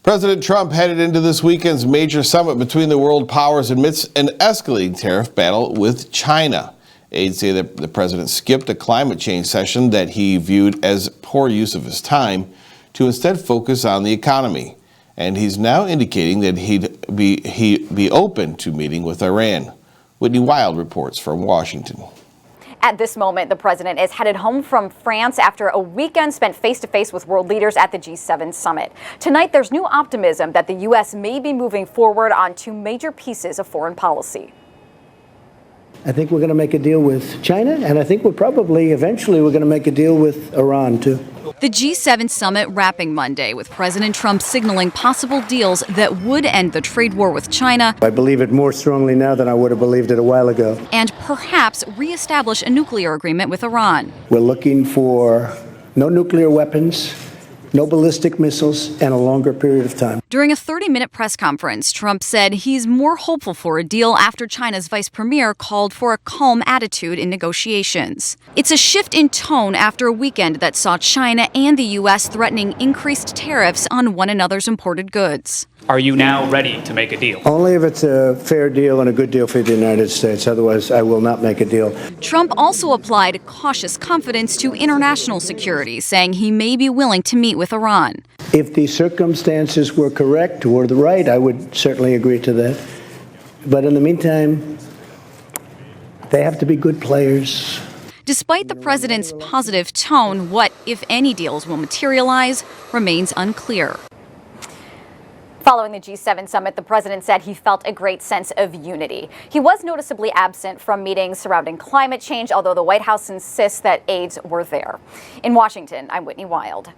President Trump headed into this weekend's major summit between the world powers amidst an escalating tariff battle with China. Aides say that the president skipped a climate change session that he viewed as poor use of his time to instead focus on the economy. And he's now indicating that he'd be open to meeting with Iran. Whitney Wild reports from Washington. At this moment, the president is headed home from France after a weekend spent face-to-face with world leaders at the G7 summit. Tonight, there's new optimism that the U.S. may be moving forward on two major pieces of foreign policy. I think we're going to make a deal with China, and I think eventually we're going to make a deal with Iran, too. The G7 summit wrapping Monday with President Trump signaling possible deals that would end the trade war with China. I believe it more strongly now than I would have believed it a while ago. And perhaps reestablish a nuclear agreement with Iran. We're looking for no nuclear weapons, no ballistic missiles, and a longer period of time. During a 30-minute press conference, Trump said he's more hopeful for a deal after China's vice premier called for a calm attitude in negotiations. It's a shift in tone after a weekend that saw China and the U.S. threatening increased tariffs on one another's imported goods. Are you now ready to make a deal? Only if it's a fair deal and a good deal for the United States. Otherwise, I will not make a deal. Trump also applied cautious confidence to international security, saying he may be willing to meet with Iran. If the circumstances were correct or the right, I would certainly agree to that. But in the meantime, they have to be good players. Despite the president's positive tone, what, if any, deals will materialize remains unclear. Following the G7 summit, the president said he felt a great sense of unity. He was noticeably absent from meetings surrounding climate change, although the White House insists that aides were there. In Washington, I'm Whitney Wild.